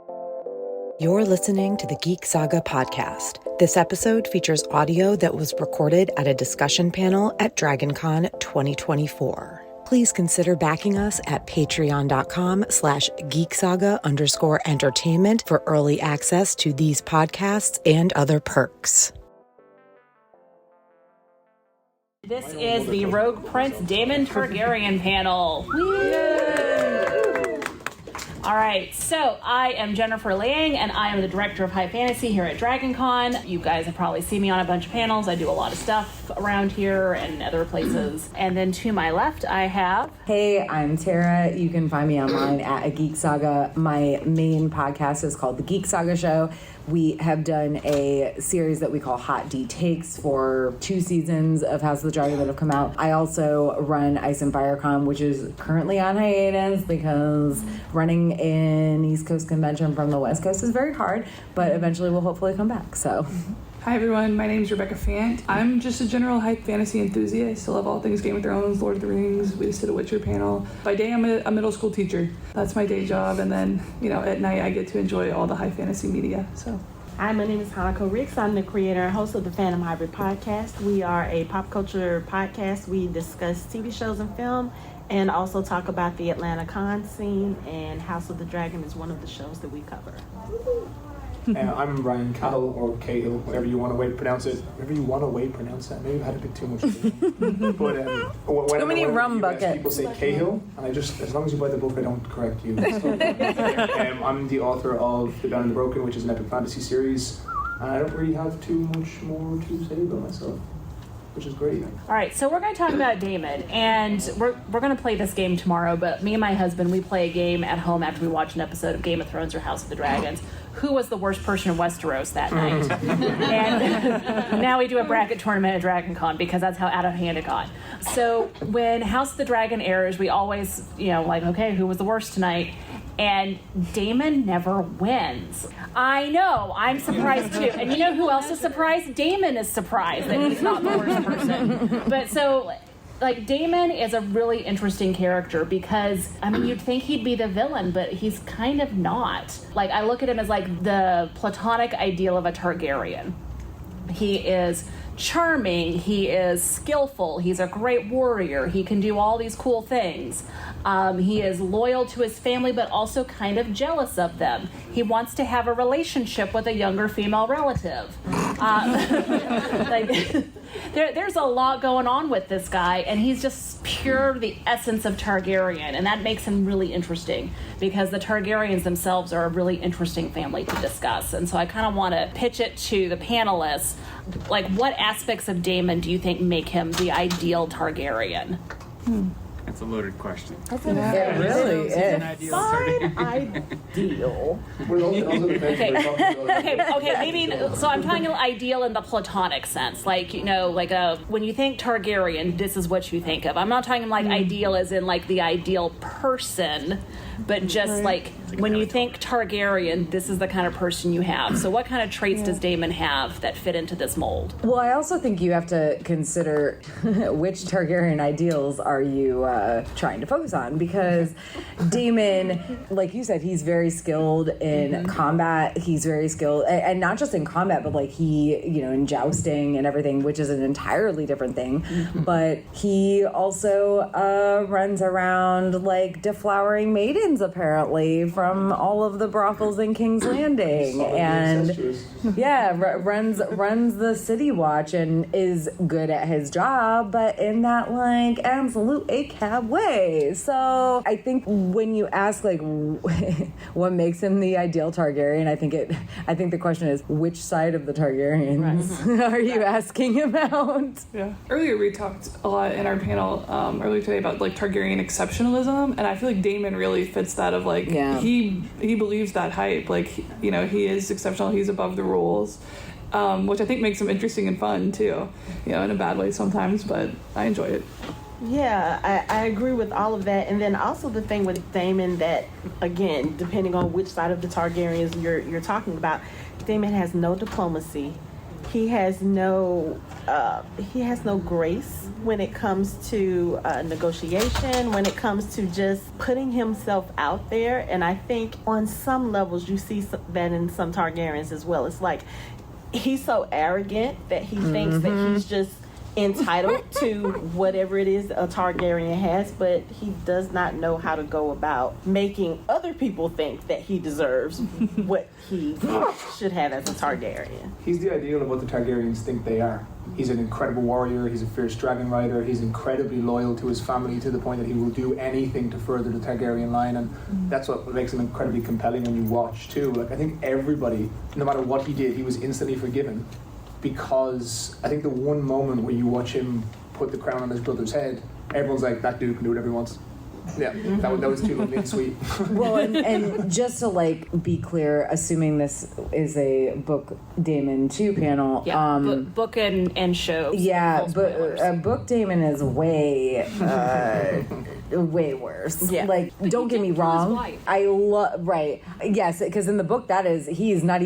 You're listening to the Geek Saga podcast. This episode features audio that was recorded at a discussion panel at DragonCon 2024. Please consider backing us at patreon.com/geeksaga_entertainment for early access to these podcasts and other perks. This is the Rogue Prince Daemon Targaryen panel. Yay! All right, so I am Jennifer Liang, and I am the director of High Fantasy here at DragonCon. You guys have probably seen me on a bunch of panels. I do a lot of stuff around here and other places. And then to my left, I have... Hey, I'm Tara. You can find me online at Geek Saga. My main podcast is called The Geek Saga Show. We have done a series that we call Hot D Takes for 2 seasons of House of the Dragon that have come out. I also run Ice and Fire Con, which is currently on hiatus because running an East Coast convention from the West Coast is very hard, but eventually we'll hopefully come back. So. Hi everyone, my name is Rebecca Fant. I'm just a general hype fantasy enthusiast. I love all things Game of Thrones, Lord of the Rings. We just did a Witcher panel. By day, I'm a middle school teacher. That's my day job, and then, at night I get to enjoy all the high fantasy media. So. Hi, my name is Hanako Ricks. I'm the creator and host of the Phantom Hybrid podcast. We are a pop culture podcast. We discuss TV shows and film, and also talk about the Atlanta con scene, and House of the Dragon is one of the shows that we cover. I'm Ryan Cahill, or Cahill, whatever you want to pronounce it. Whatever you want to pronounce that. Maybe I had a bit too much. But too many rum buckets. People say Cahill, and as long as you buy the book, I don't correct you. I'm the author of The Bound and the Broken, which is an epic fantasy series. And I don't really have too much more to say about myself, which is great. All right, so we're going to talk about Daemon, and we're going to play this game tomorrow, but me and my husband, we play a game at home after we watch an episode of Game of Thrones or House of the Dragons. Who was the worst person in Westeros that night? And now we do a bracket tournament at DragonCon because that's how out of hand it got. So when House of the Dragon airs, we always, okay, who was the worst tonight? And Daemon never wins. I know, I'm surprised too. And you know who else is surprised? Daemon is surprised that he's not the worst person. But so, Daemon is a really interesting character because, you'd think he'd be the villain, but he's kind of not. I look at him as the platonic ideal of a Targaryen. He is charming, he is skillful, he's a great warrior, he can do all these cool things. He is loyal to his family, but also kind of jealous of them. He wants to have a relationship with a younger female relative. There's a lot going on with this guy, and he's just the essence of Targaryen, and that makes him really interesting because the Targaryens themselves are a really interesting family to discuss. And so I kind of want to pitch it to the panelists, what aspects of Daemon do you think make him the ideal Targaryen? That's a loaded question. It really is. Ideal. Okay, maybe, so I'm talking ideal in the platonic sense. When you think Targaryen, this is what you think of. I'm not talking ideal as in the ideal person, but just when you think Targaryen, this is the kind of person you have. So what kind of traits does Daemon have that fit into this mold? Well, I also think you have to consider which Targaryen ideals are you trying to focus on, because Daemon, like you said, he's very skilled in combat. He's very skilled, and not just in combat, but he, in jousting and everything, which is an entirely different thing. But he also runs around deflowering maidens, apparently, from all of the brothels in King's Landing, and runs the city watch and is good at his job, but in that absolute ACAB way. So I think when you ask what makes him the ideal Targaryen, I think the question is, which side of the Targaryens are you asking about? Yeah. Earlier we talked a lot in our panel earlier today about Targaryen exceptionalism, and I feel like Daemon really fits that of he believes that hype. He is exceptional, he's above the rules. Which I think makes him interesting and fun too, in a bad way sometimes, but I enjoy it. Yeah, I agree with all of that. And then also the thing with Daemon that, again, depending on which side of the Targaryens you're talking about, Daemon has no diplomacy. He has no grace when it comes to negotiation, when it comes to just putting himself out there. And I think on some levels you see that in some Targaryens as well. It's like he's so arrogant that he thinks that he's just entitled to whatever it is a Targaryen has, but he does not know how to go about making other people think that he deserves what he should have as a Targaryen. He's the ideal of what the Targaryens think they are. He's an incredible warrior, he's a fierce dragon rider, he's incredibly loyal to his family to the point that he will do anything to further the Targaryen line, and that's what makes him incredibly compelling when you watch too. Like, I think everybody, no matter what he did, he was instantly forgiven, because I think the one moment where you watch him put the crown on his brother's head, everyone's like, that dude can do whatever he wants. Yeah, that was too lovely and sweet. Well, and just to be clear, assuming this is a book Daemon 2 panel, book and show. Yeah, but book Daemon is way worse. Yeah. Like, don't get me wrong. I love yes, because in the book he's like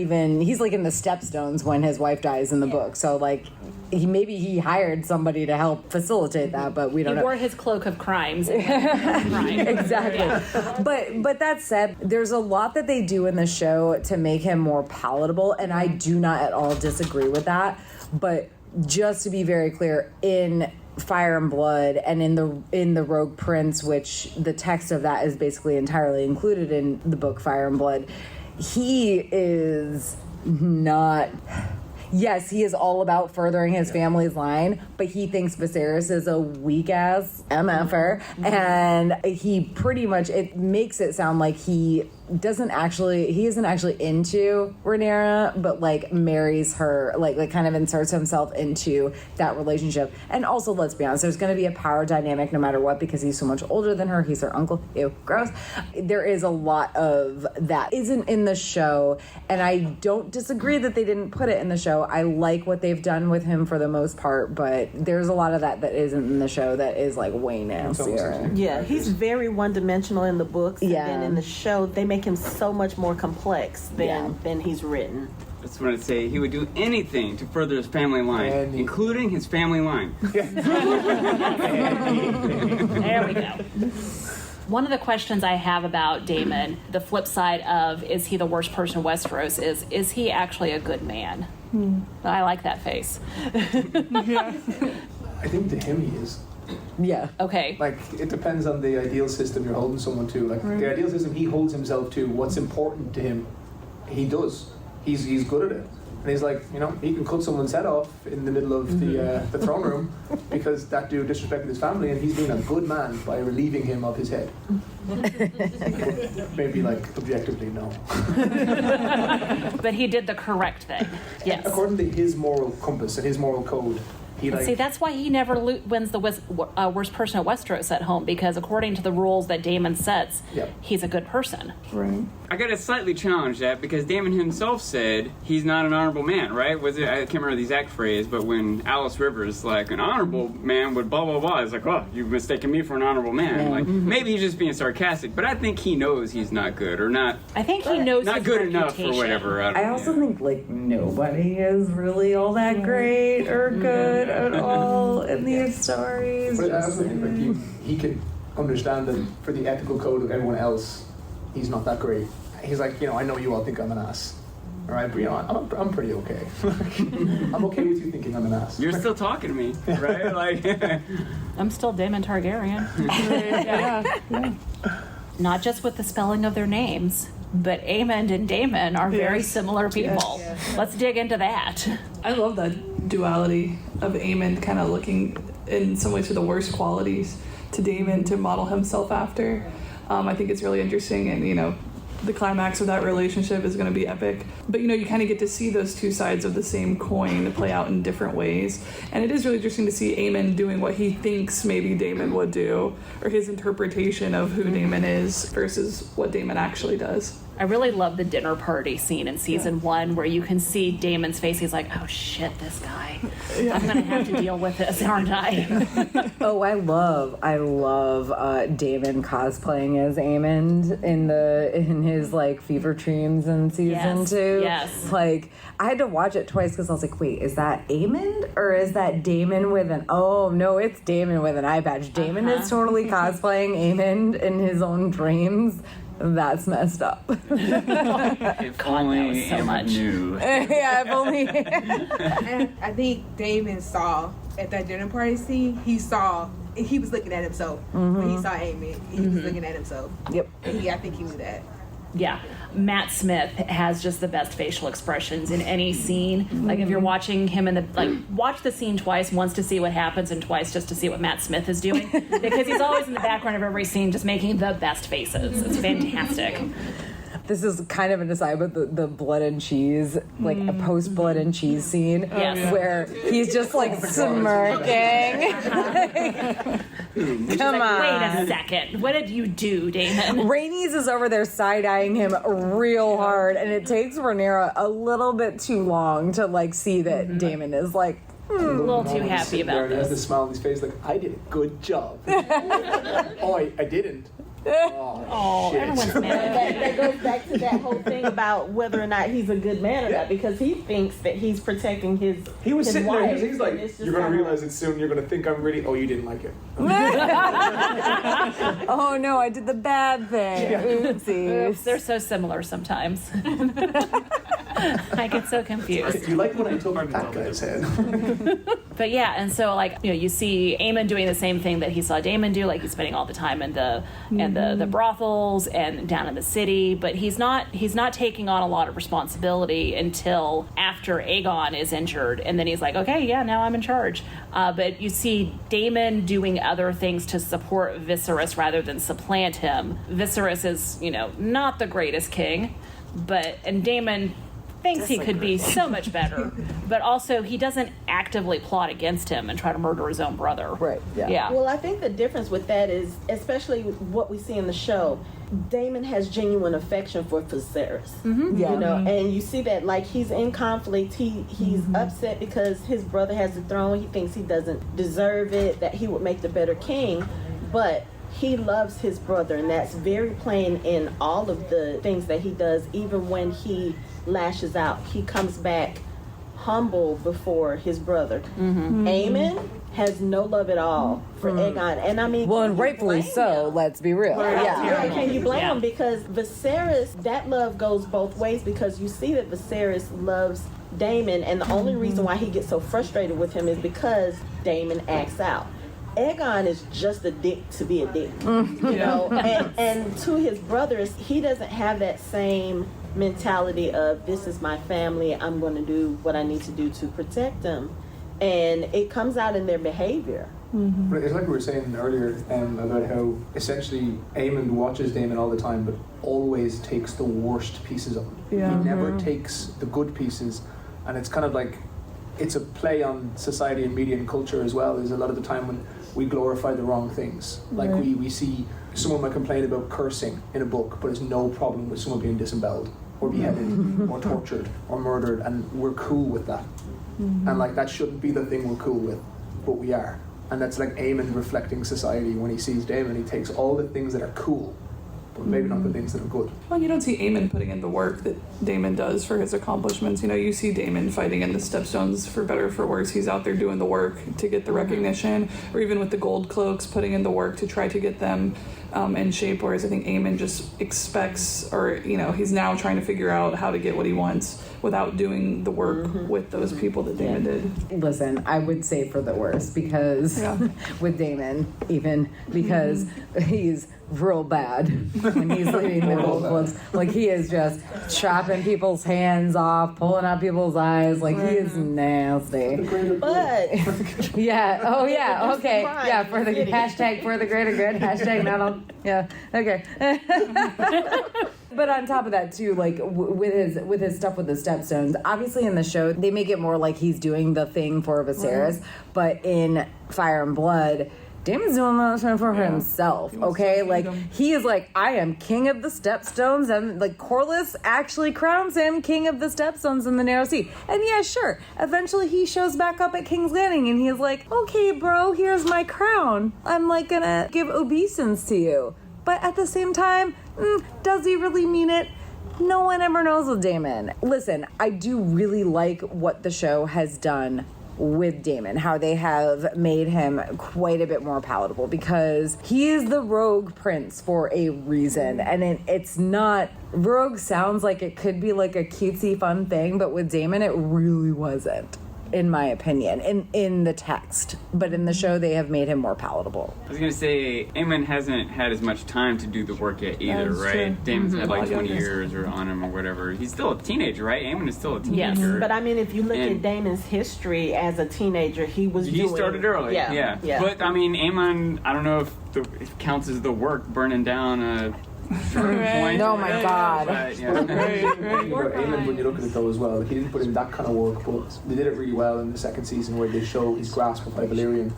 in the stepstones when his wife dies in the book. So like, maybe he hired somebody to help facilitate that, but we don't know. He wore his cloak of crimes. Exactly. Yeah. But that said, there's a lot that they do in the show to make him more palatable, and I do not at all disagree with that. But just to be very clear, in Fire and Blood and in the Rogue Prince, which the text of that is basically entirely included in the book Fire and Blood, he is not... Yes, he is all about furthering his family's line, but he thinks Viserys is a weak-ass MFer, and he pretty much, it makes it sound like he isn't actually into Rhaenyra, but like marries her, like kind of inserts himself into that relationship. And also, let's be honest, there's going to be a power dynamic no matter what, because he's so much older than her. He's her uncle. Ew, gross. There is a lot of that isn't in the show, and I don't disagree that they didn't put it in the show. I like what they've done with him for the most part, but there's a lot of that isn't in the show that is like way nastier. Yeah, he's very one-dimensional in the books, and then in the show they make him so much more complex than he's written. That's what I'd say. He would do anything to further his family line, including his family line. There we go. One of the questions I have about Daemon, the flip side of is he the worst person in Westeros, is he actually a good man? I like that face. I think to him he is. Yeah. Okay. Like, it depends on the ideal system you're holding someone to. Like, the ideal system he holds himself to, what's important to him, he does. He's good at it. And he's like, he can cut someone's head off in the middle of the throne room because that dude disrespected his family, and he's being a good man by relieving him of his head. Maybe, objectively, no. But he did the correct thing. Yes. According to his moral compass and his moral code. See, that's why he never wins the worst person at Westeros at home, because according to the rules that Daemon sets, he's a good person. Right. I gotta slightly challenge that, because Daemon himself said he's not an honorable man, right? I can't remember the exact phrase, but when Alice Rivers, an honorable man would blah, blah, blah, it's like, oh, you've mistaken me for an honorable man. Maybe he's just being sarcastic, but I think he knows he's not good, or not. I think he knows not his good reputation. enough or whatever. I also think nobody is really all that great or good at all in these stories. But I also think he can understand that for the ethical code of everyone else, he's not that great. He's like, I know you all think I'm an ass. All right, but I'm pretty okay. I'm okay with you thinking I'm an ass. You're still talking to me, right? I'm still Daemon Targaryen. Yeah. Not just with the spelling of their names, but Aemond and Daemon are very similar people. Yes. Let's dig into that. I love that duality of Aemond kind of looking in some ways for the worst qualities to Daemon to model himself after. I think it's really interesting, and the climax of that relationship is going to be epic. But you kind of get to see those two sides of the same coin play out in different ways. And it is really interesting to see Aemon doing what he thinks maybe Daemon would do, or his interpretation of who Daemon is versus what Daemon actually does. I really love the dinner party scene in season 1 where you can see Damon's face. He's like, oh shit, this guy. I'm going to have to deal with this, aren't I? Oh, I love Damon cosplaying as Aemond in his like fever dreams in season 2. Yes. Like, I had to watch it twice because I was like, wait, is that Aemond or is that Damon with an? Oh no, it's Damon with an eye patch. Damon is totally cosplaying Aemond in his own dreams. That's messed up. If only so Amber much. knew. Yeah, if only. And I think Damon saw at that dinner party scene, he was looking at himself. When he saw Amy, he was looking at himself. Yep. And I think he knew that. Yeah. Matt Smith has just the best facial expressions in any scene. Like if you're watching him watch the scene twice, once to see what happens and twice just to see what Matt Smith is doing. Because he's always in the background of every scene just making the best faces. It's fantastic. This is kind of an aside, but the blood and cheese, like a post blood and cheese scene, where he's just like smirking. Come on. Wait a second. What did you do, Damon? Rainey's is over there side-eyeing him real hard, and it takes Rhaenyra a little bit too long to like see that Damon is like, A little too happy about He has this. this smile on his face, like, I did a good job. Oh, I didn't. Oh, shit. Everyone's mad. That goes back to that whole thing about whether or not he's a good man or not, because he thinks that he's protecting his He was his sitting wife, there, he's like, and it's just you're going to kinda realize it soon, you're going to think I'm really, oh, you didn't like it. oh no, I did the bad thing. Oopsies. They're so similar sometimes. I get so confused. You like when I took that guy's head. But yeah, and so like you see Aemon doing the same thing that he saw Damon do, like he's spending all the time in the brothels and down in the city, but he's not taking on a lot of responsibility until after Aegon is injured, and then he's like, okay, yeah, now I'm in charge. But you see Daemon doing other things to support Viserys rather than supplant him. Viserys is, not the greatest king, and Daemon thinks he could be so much better, but also he doesn't actively plot against him and try to murder his own brother. Right, yeah. Well, I think the difference with that is, especially what we see in the show, Damon has genuine affection for Viserys. And you see that, like, he's in conflict. He's upset because his brother has the throne. He thinks he doesn't deserve it, that he would make the better king, but he loves his brother, and that's very plain in all of the things that he does. Even when he lashes out, he comes back humble before his brother. Aemon has no love at all for Aegon, and I mean, well, and rightfully so. Let's be real. Can you blame him? Because Viserys, that love goes both ways, because you see that Viserys loves Daemon, and the only reason why he gets so frustrated with him is because Daemon acts out. Aegon is just a dick to be a dick, and to his brothers, he doesn't have that same mentality of, this is my family, I'm going to do what I need to do to protect them, and it comes out in their behavior. But it's like we were saying earlier about how essentially Aemond watches Daemon all the time, but always takes the worst pieces of him. He never takes the good pieces, and it's kind of like, it's a play on society and media and culture as well. There's a lot of the time when we glorify the wrong things. Like we see someone might complain about cursing in a book, but there's no problem with someone being disemboweled or beheaded or tortured or murdered, and we're cool with that. And like, that shouldn't be the thing we're cool with, but we are. And that's like Aemon reflecting society. When he sees Daemon, he takes all the things that are cool, but maybe not the things that are good. Well, you don't see Aemon putting in the work that Daemon does for his accomplishments. You see Daemon fighting in the Stepstones, for better or for worse. He's out there doing the work to get the recognition, or even with the gold cloaks, putting in the work to try to get them in shape. Whereas I think Aemon just expects, or he's now trying to figure out how to get what he wants without doing the work with those people that Daemon did. Listen, I would say for the worst, because with Daemon, even because he's real bad when he's leading the gold clubs. Like, he is just chopping people's hands off, pulling out people's eyes. Like, he is nasty. But okay, for the hashtag for the greater good, hashtag not all, okay. But on top of that too, like with his stuff with the Stepstones, obviously in the show they make it more like he's doing the thing for Viserys, but in Fire and Blood, Damon's doing that for himself, okay? Like, he is like, I am king of the Stepstones, and like Corlys actually crowns him king of the Stepstones in the Narrow Sea. And yeah, sure, eventually he shows back up at King's Landing and he's like, okay, bro, here's my crown. I'm like gonna give obeisance to you. But at the same time, does he really mean it? No one ever knows with Daemon. Listen, I do really like what the show has done with Daemon, how they have made him quite a bit more palatable, because he is the rogue prince for a reason. And it's not, rogue sounds like it could be like a cutesy fun thing, but with Daemon it really wasn't, in my opinion, in the text. But in the show, they have made him more palatable. I was going to say, Aemon hasn't had as much time to do the work yet either, right? True. Daemon's had like 20 years or on him or whatever. He's still a teenager, right? Aemon is still a teenager. Yes, but I mean, if you look at Damon's history as a teenager, he started early. Yeah. But I mean, Aemon, I don't know if it counts as the work, burning down a point. Oh my God. Aemon, when you look at it though as well, he didn't put in that kind of work, but they did it really well in the second season where they show his grasp of Valyrian,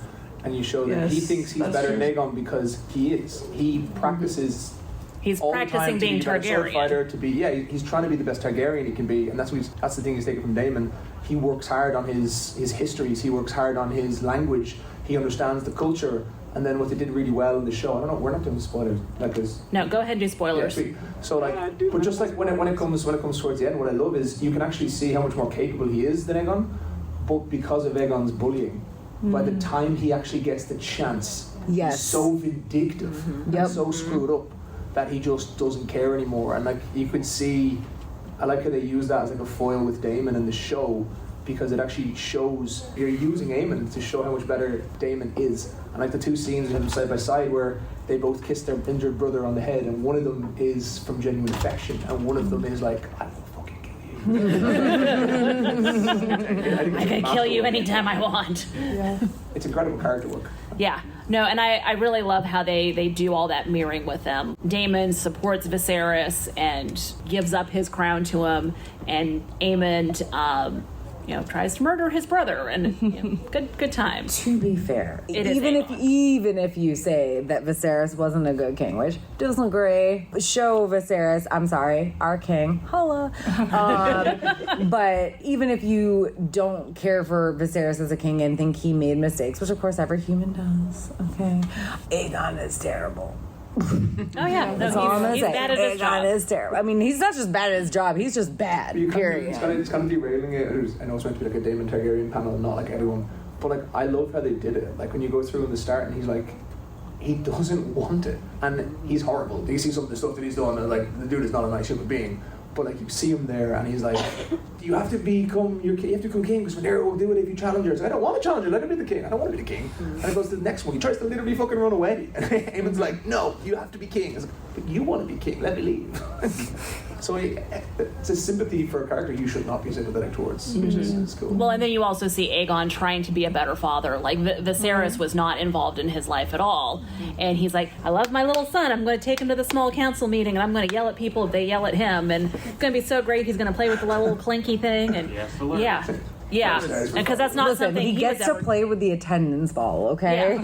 and you show that he thinks he's better than Aegon because he is. He practices. He's all practicing the time being to be a better sword Targaryen. fighter, he's trying to be the best Targaryen he can be, and that's the thing he's taken from Daemon. He works hard on his histories. He works hard on his language. He understands the culture. And then what they did really well in the show, I don't know, we're not doing spoilers, No, go ahead and do spoilers. Yeah, so but just like when it comes towards the end, what I love is you can actually see how much more capable he is than Aegon, but because of Aegon's bullying, by the time he actually gets the chance, he's so vindictive and so screwed up that he just doesn't care anymore. And like you could see, I like how they use that as like a foil with Daemon in the show, because it actually shows you're using Aemon to show how much better Daemon is. And like the two scenes of them side by side where they both kiss their injured brother on the head, and one of them is from genuine affection and one of them is like, I will fucking kill you. I can kill you anytime I want. Yeah. It's incredible character work. Yeah. No, and I really love how they do all that mirroring with them. Daemon supports Viserys and gives up his crown to him, and Aemon tries to murder his brother, and good times. To be fair, even if you say that Viserys wasn't a good king, which doesn't agree, show Viserys, I'm sorry, our king, holla. But even if you don't care for Viserys as a king and think he made mistakes, which of course every human does, okay, Aegon is terrible. Oh yeah, no, he's bad at his job. Is terrible. I mean, he's not just bad at his job; he's just bad. Period. It's kind of derailing it. I know it's meant to be like a Daemon Targaryen panel, not like everyone, but like I love how they did it. Like when you go through in the start, and he's like, he doesn't want it, and he's horrible. You see some of the stuff that he's done, and like the dude is not a nice human being. But like you see him there, and he's like, "You have to become king because Rhaenyra will do it if you challenge her." I don't want to challenge her. Let him be the king. I don't want to be the king. And it goes to the next one. He tries to literally fucking run away, and Aemon's like, "No, you have to be king." It's like, but you want to be king. Let me leave. So it's a sympathy for a character you should not be sympathetic towards, which is cool. Well, and then you also see Aegon trying to be a better father. Like Viserys was not involved in his life at all, and he's like, "I love my little son. I'm going to take him to the small council meeting, and I'm going to yell at people if they yell at him, and it's going to be so great. He's going to play with the little clinky thing, and yeah, because that's not something he gets to play with the attendance ball, okay?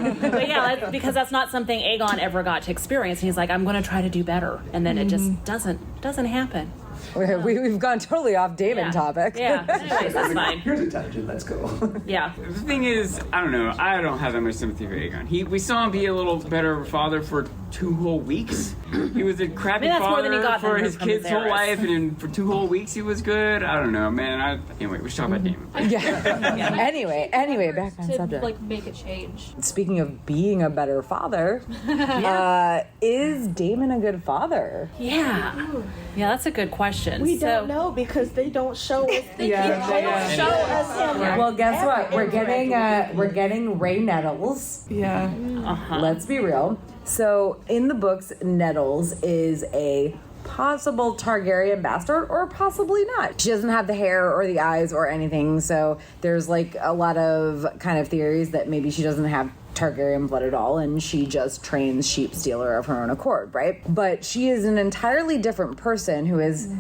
Yeah. But because that's not something Aegon ever got to experience. And he's like, I'm going to try to do better, and then it just doesn't happen. We've gone totally off Daemon topic. Yeah, anyways, that's fine. Here's a tangent, let's go. Yeah. The thing is, I don't know, I don't have that much sympathy for Aegon. We saw him be a little better father for 2 whole weeks. He was a crappy father for his kid's whole life, and for 2 whole weeks he was good. I don't know, man. Anyway, we should talk about Daemon. Yeah. Anyway, back on subject. Like make a change. Speaking of being a better father, is Daemon a good father? Yeah, that's a good question. We don't know because they don't show us. They don't show us him. Well, guess what? We're getting Ray Nettles. Yeah. Let's be real. So in the books, Nettles is a possible Targaryen bastard, or possibly not. She doesn't have the hair or the eyes or anything, so there's like a lot of kind of theories that maybe she doesn't have Targaryen blood at all, and she just trains Sheep Stealer of her own accord, right? But she is an entirely different person who is,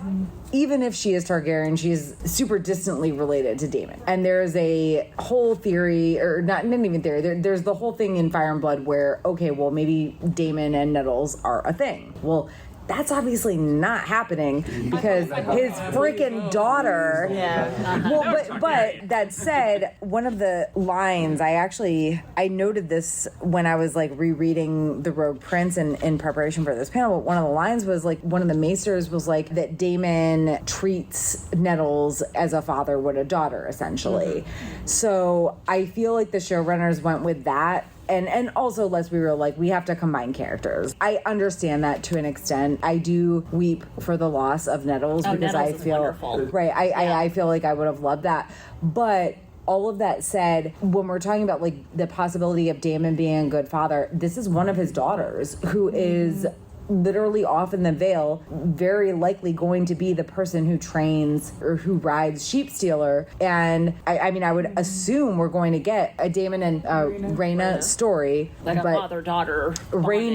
even if she is Targaryen, she is super distantly related to Daemon. And there's a whole theory, or not even theory, there's the whole thing in Fire and Blood where, okay, well, maybe Daemon and Nettles are a thing. Well, that's obviously not happening because his freaking daughter. Well, but that said, one of the lines I noted this when I was like rereading The Rogue Prince in preparation for this panel. But one of the lines was like, one of the maesters was like that Daemon treats Nettles as a father would a daughter, essentially. So I feel like the showrunners went with that. And also, let's be real, like, we have to combine characters. I understand that to an extent. I do weep for the loss of Nettles because Nettles I is feel wonderful. Right. I feel like I would have loved that. But all of that said, when we're talking about like the possibility of Daemon being a good father, this is one of his daughters who is literally off in the Vale, very likely going to be the person who trains or who rides Sheep Stealer. And I mean, I would assume we're going to get a Daemon and Rhaena story, like a father-daughter Ray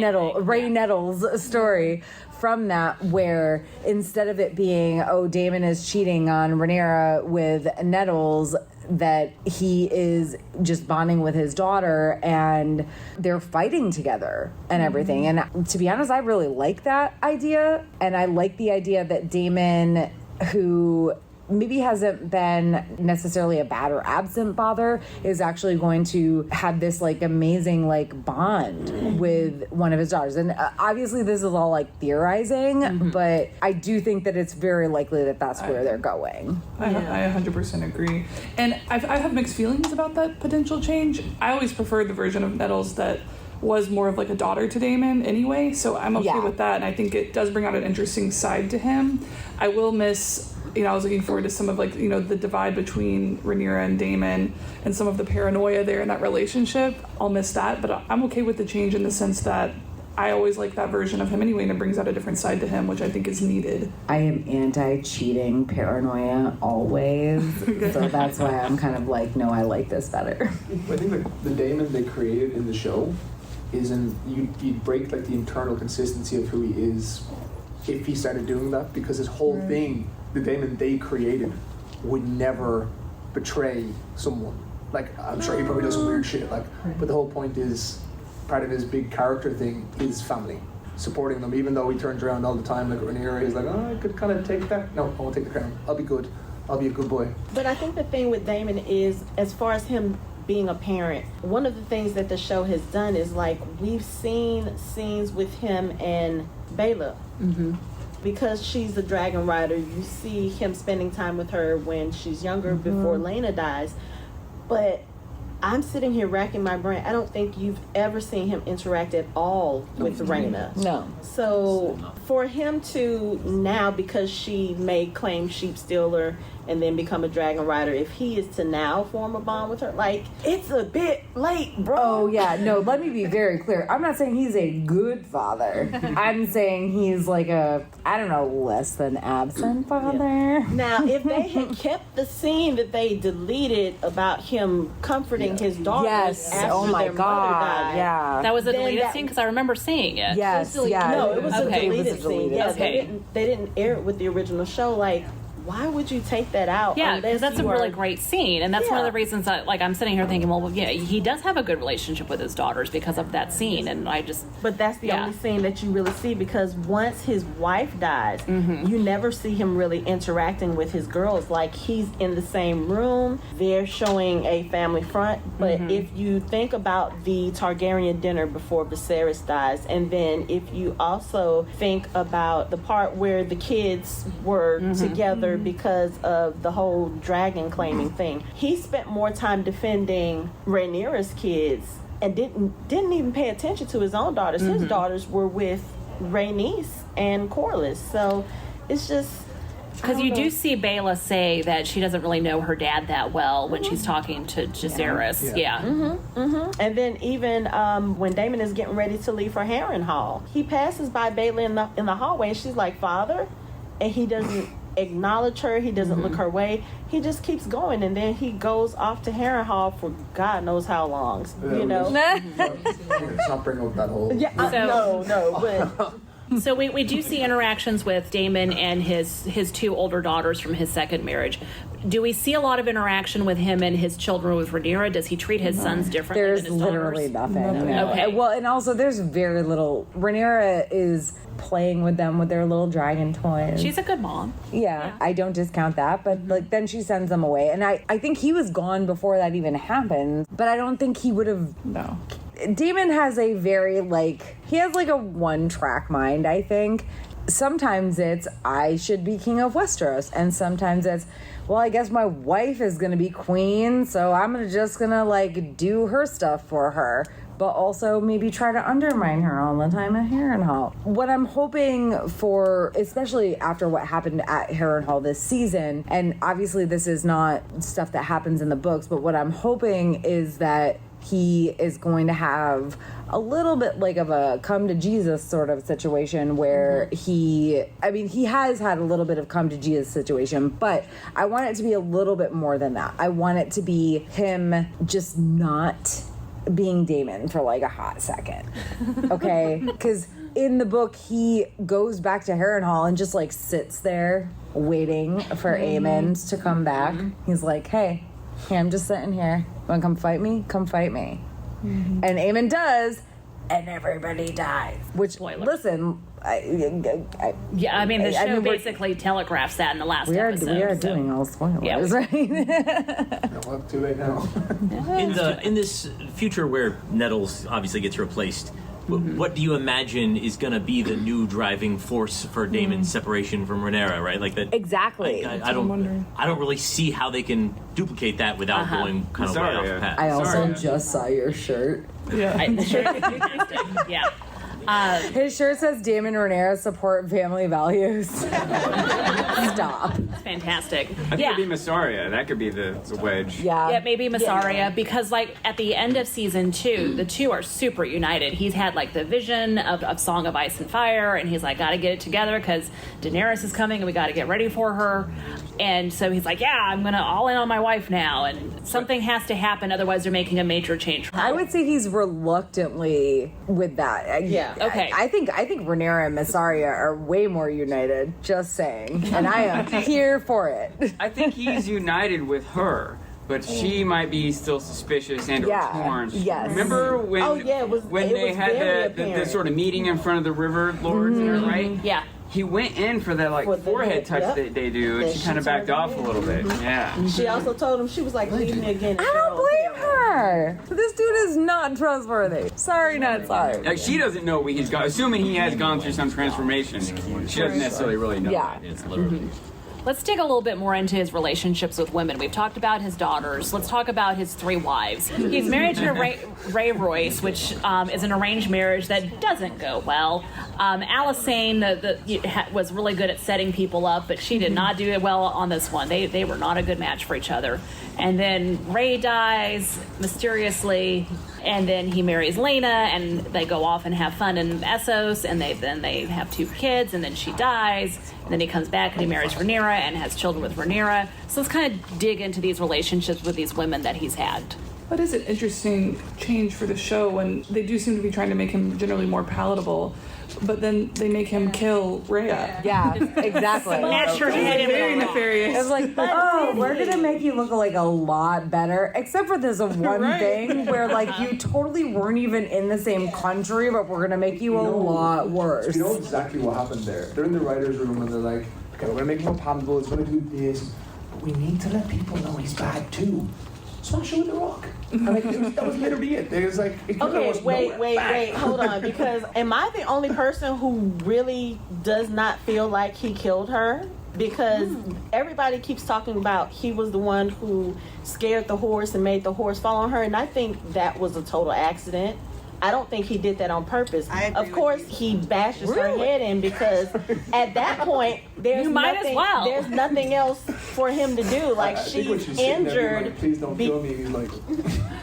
Nettles story from that, where instead of it being, oh, Daemon is cheating on Rhaenyra with Nettles, that he is just bonding with his daughter and they're fighting together and everything. And to be honest, I really like that idea. And I like the idea that Daemon, who maybe hasn't been necessarily a bad or absent father, is actually going to have this like amazing like bond with one of his daughters. And obviously this is all like theorizing, but I do think that it's very likely that that's where they're going. I 100% agree. And I have mixed feelings about that potential change. I always preferred the version of Nettles that was more of like a daughter to Daemon anyway, so I'm okay with that, and I think it does bring out an interesting side to him. I will miss, I was looking forward to some of like, the divide between Rhaenyra and Daemon and some of the paranoia there in that relationship. I'll miss that, but I'm okay with the change in the sense that I always like that version of him anyway, and it brings out a different side to him, which I think is needed. I am anti-cheating paranoia always, so that's why I'm kind of like, no, I like this better. I think like the Daemon they created in the show you'd break like the internal consistency of who he is if he started doing that, because his whole thing, the Daemon they created, would never betray someone. Like, I'm sure he probably does some weird shit, like, but the whole point is, part of his big character thing is family, supporting them, even though he turns around all the time, like Rhaenyra is like, oh, I could kind of take that. No, I won't take the crown. I'll be good. I'll be a good boy. But I think the thing with Daemon is, as far as him being a parent, one of the things that the show has done is like we've seen scenes with him and Baela. Because she's a dragon rider, you see him spending time with her when she's younger, before Laena dies. But I'm sitting here racking my brain. I don't think you've ever seen him interact at all with Rhaena. No. So for him to now, because she may claim Sheep Stealer and then become a dragon rider, if he is to now form a bond with her, like, it's a bit late, bro. Oh yeah, no, let me be very clear. I'm not saying he's a good father. I'm saying he's like a, I don't know, less than absent father. Now, if they had kept the scene that they deleted about him comforting his daughter after oh my their God, mother died, yeah. That was a deleted scene because I remember seeing it. Yes, yeah. No, it was a Okay. deleted scene. Yeah, Okay. they didn't air it with the original show. Like, why would you take that out? Yeah, because that's a you really are- great scene, and that's one of the reasons that, like, I'm sitting here thinking, well, yeah, he does have a good relationship with his daughters because of that scene, and I just... But that's the only scene that you really see, because once his wife dies, you never see him really interacting with his girls. Like, he's in the same room, they're showing a family front, but if you think about the Targaryen dinner before Viserys dies, and then if you also think about the part where the kids were together because of the whole dragon claiming thing, he spent more time defending Rhaenyra's kids and didn't even pay attention to his own daughters. His daughters were with Rhaenys and Corlys. So it's just, because you do see Baela say that she doesn't really know her dad that well when she's talking to Jacaerys. And then even when Daemon is getting ready to leave for Harrenhal, he passes by Baela in the hallway, and she's like, "Father," and he doesn't acknowledge her. He doesn't look her way. He just keeps going, and then he goes off to Harrenhal for God knows how long. You know. Let's not bring up that whole. Yeah, but. So we do see interactions with Damon and his two older daughters from his second marriage. Do we see a lot of interaction with him and his children with Rhaenyra? Does he treat his sons differently There's than his literally daughters? nothing. No. Okay. Well, and also there's very little. Rhaenyra is playing with them with their little dragon toys. She's a good mom. Yeah, I don't discount that, but like then she sends them away, and I think he was gone before that even happened. But I don't think he would have. No. Damon has a very he has like a one-track mind, I think. Sometimes it's, I should be king of Westeros, and sometimes it's, well, I guess my wife is gonna be queen, so I'm just gonna like do her stuff for her, but also maybe try to undermine her all the time at Harrenhal. What I'm hoping for, especially after what happened at Harrenhal this season, and obviously this is not stuff that happens in the books, but what I'm hoping is that he is going to have a little bit like of a come to Jesus sort of situation where he has had a little bit of come to Jesus situation, but I want it to be a little bit more than that. I want it to be him just not being Damon for like a hot second. Okay? Because in the book, he goes back to Harrenhal and just like sits there waiting for Aemond to come back. He's like, hey, I'm just sitting here. Want to come fight me? Come fight me. And Aemond does, and everybody dies. Which, Spoiler. listen, the show basically telegraphs that in the last episode. We are doing all spoilers, right? No, too late now. In this future where Nettles obviously gets replaced, what do you imagine is going to be the new driving force for Damon's separation from Rhaenyra, right? Like that. Exactly. I don't really see how they can duplicate that without going kind of way off the path. I also just saw your shirt. Yeah. The shirt is fantastic. Yeah. His shirt says Damon Rhaenyra support family values. Stop. It's fantastic. I think it'd be Massaria. That could be the wedge. Yeah, maybe Massaria, because like at the end of season 2, the two are super united. He's had like the vision of Song of Ice and Fire, and he's like, gotta get it together because Daenerys is coming and we gotta get ready for her. And so he's like, yeah, I'm gonna all in on my wife now, and something has to happen, otherwise they're making a major change. I would say he's reluctantly with that. Yeah. Okay. I think Rhaenyra and Massaria are way more united. Just saying, and I am here for it. I think he's united with her, but she might be still suspicious and or torn. Yes. Remember when they had the sort of meeting in front of the River Lords, right? Yeah. He went in for that like forehead touch that they do, and she kind of backed off a little bit. Yeah. She also told him, she was like, leave me again. I don't blame her. This dude is not trustworthy. Sorry, not sorry. Like she doesn't know he's gone. Assuming he has gone through some transformation, she doesn't necessarily really know. Yeah. That. It's literally. Let's dig a little bit more into his relationships with women. We've talked about his daughters. Let's talk about his 3 wives. He's married to Ray Royce, which is an arranged marriage that doesn't go well. Alysanne was really good at setting people up, but she did not do it well on this one. They were not a good match for each other. And then Ray dies mysteriously, and then he marries Lena, and they go off and have fun in Essos, and they have 2 kids, and then she dies, and then he comes back and he marries Rhaenyra and has children with Rhaenyra. So let's kind of dig into these relationships with these women that he's had. That is an interesting change for the show when they do seem to be trying to make him generally more palatable, but then they make him kill Rhea. Yeah, exactly. Smash her head in Very the nefarious. It was like, oh, we're gonna make you look like a lot better, except for this one thing where like you totally weren't even in the same country, but we're gonna make you a lot worse. You know exactly what happened there. They're in the writer's room and they're like, okay, we're gonna make him more palatable, it's gonna do this, but we need to let people know he's bad too. Smash him with the rock. And like, that was literally it. It was like, wait, hold on, because am I the only person who really does not feel like he killed her? Because everybody keeps talking about he was the one who scared the horse and made the horse fall on her, and I think that was a total accident. I don't think he did that on purpose. Of course, he bashes her head in because at that point, there's nothing else for him to do. Like, I think when she's sitting there being injured. like, please don't kill me. He's like,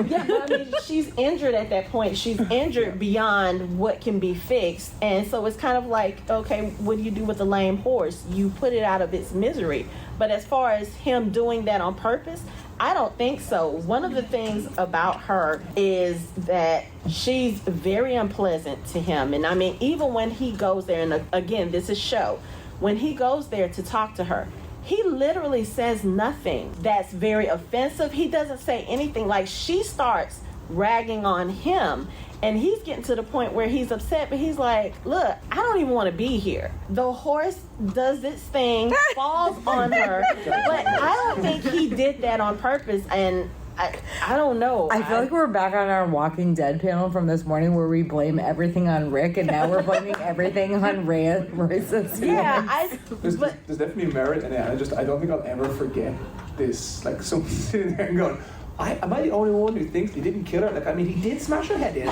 Yeah, but I mean, she's injured at that point. She's injured beyond what can be fixed. And so it's kind of like, okay, what do you do with a lame horse? You put it out of its misery. But as far as him doing that on purpose, I don't think so. One of the things about her is that she's very unpleasant to him. And I mean, even when he goes there, and again, this is show, when he goes there to talk to her, he literally says nothing that's very offensive. He doesn't say anything. Like, she starts ragging on him, and he's getting to the point where he's upset, but he's like, look, I don't even want to be here. The horse does its thing, falls on her, but I don't think he did that on purpose, and I don't know. I feel like we're back on our Walking Dead panel from this morning where we blame everything on Rick, and now we're blaming everything on Royce's. Yeah, there's definitely merit in it. I don't think I'll ever forget this. Like, someone sitting there and going, am I the only one who thinks he didn't kill her? Like, I mean, he did smash her head in.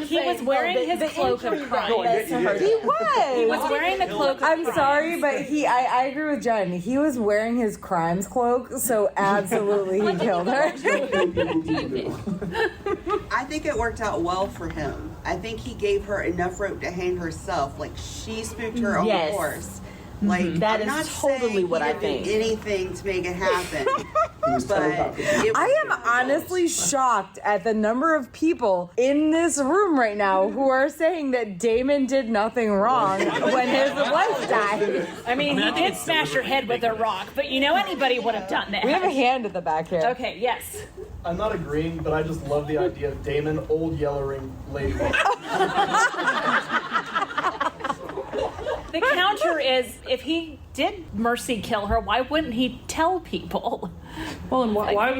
He was wearing his cloak of crime. He was. He was wearing the cloak of crime. I'm sorry, but I agree with Jen. He was wearing his crimes cloak, so absolutely he killed her. I think it worked out well for him. I think he gave her enough rope to hang herself. Like, she spooked her own horse. Like, that I'm not is totally what I think. Do anything to make it happen. But I am honestly shocked at the number of people in this room right now who are saying that Damon did nothing wrong when his wife died. I mean, he did smash her head with a rock, but you know, anybody would have done that. We have a hand at the back here. Okay, yes. I'm not agreeing, but I just love the idea of Damon, old yellering lady. The counter is, if he did mercy kill her, why wouldn't he tell people? Well, and why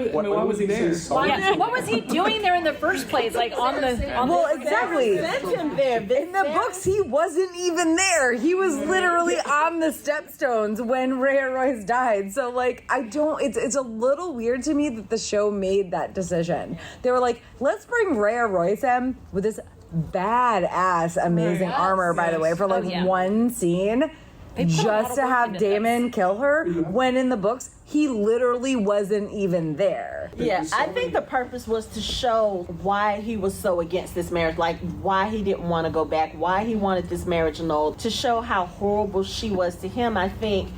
was he there? Yeah, what was he doing there in the first place? Like, exactly. Sent him there. In the books, he wasn't even there. He was literally on the stepstones when Rhea Royce died. So, like, it's a little weird to me that the show made that decision. They were like, let's bring Rhea Royce in with this badass, amazing armor, by the way, for like one scene, just to have Damon kill her, when in the books, he literally wasn't even there. Yeah, I think the purpose was to show why he was so against this marriage, like why he didn't want to go back, why he wanted this marriage annulled, to show how horrible she was to him. I think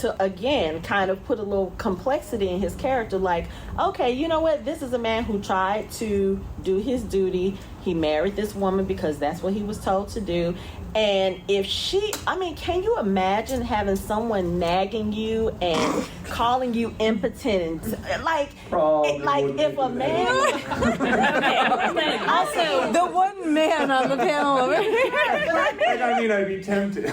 to, again, kind of put a little complexity in his character, like, okay, you know what, this is a man who tried to do his duty. He married this woman because that's what he was told to do. And if can you imagine having someone nagging you and calling you impotent? Like if a man... Also, the one man on the panel over here. I'd be tempted.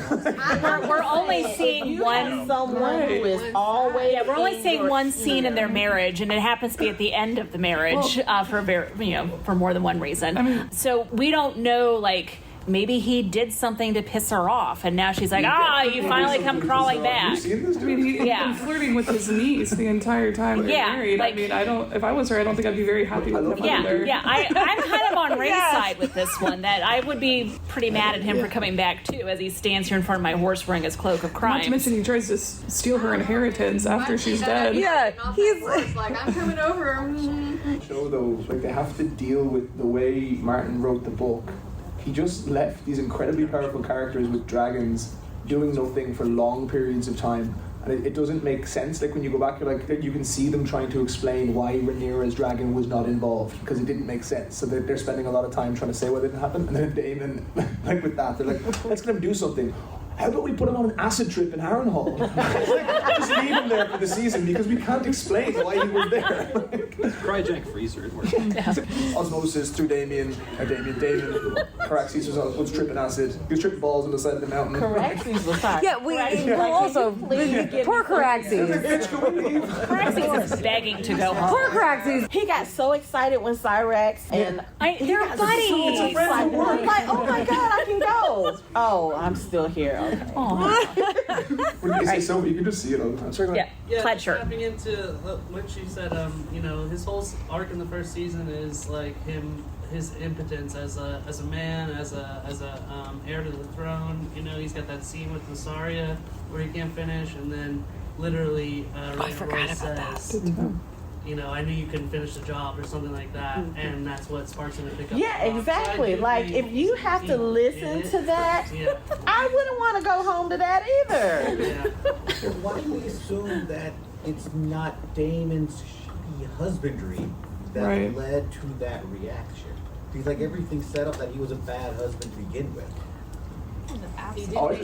we're only seeing someone who is always... Yeah, we're only seeing one scene in their marriage, and it happens to be at the end of the marriage for more than one reason. So we don't know, like, maybe he did something to piss her off, and now she's like, you finally come crawling back. He's been flirting with his niece the entire time they're married. Like, if I was her, I don't think I'd be very happy with him either. Yeah, I'm kind of on Ray's side with this one, that I would be pretty mad at him for coming back, too, as he stands here in front of my horse wearing his cloak of crime. Not to mention he tries to steal her inheritance after she's dead. Yeah, he's like, I'm coming over. Show though, like, they have to deal with the way Martin wrote the book. He just left these incredibly powerful characters with dragons doing nothing for long periods of time. And it doesn't make sense. Like, when you go back, you're like, you can see them trying to explain why Rhaenyra's dragon was not involved, because it didn't make sense. So they're spending a lot of time trying to say what didn't happen. And then Damon, like with that, they're like, let's let him do something. How about we put him on an acid trip in Harrenhal? Just leave him there for the season, because we can't explain why he was there. Cryogenic freezer. Osmosis through Damon. Caraxes was tripping acid. He was tripping balls on the side of the mountain. Caraxes was hot. Yeah, poor Caraxes. Caraxes is begging to go home. Poor Caraxes. He got so excited when Cyrax and they're buddies. Like, oh my God, I can go. Oh, I'm still here. Okay. When you say so, you can just see it all the time. Sorry, plaid shirt. Tapping into what she said, his whole arc in the first season is like him his impotence as a man, as a heir to the throne. You know, he's got that scene with Nasaria where he can't finish, and then literally Roy says, you know, I knew you couldn't finish the job or something like that, and that's what sparks him to pick up. Yeah, the rock. exactly. So like if you have to listen to that, I wouldn't want to go home to that either. So why do we assume that it's not Damon's shitty husbandry that led to that reaction? Because like everything's set up that he was a bad husband to begin with. He was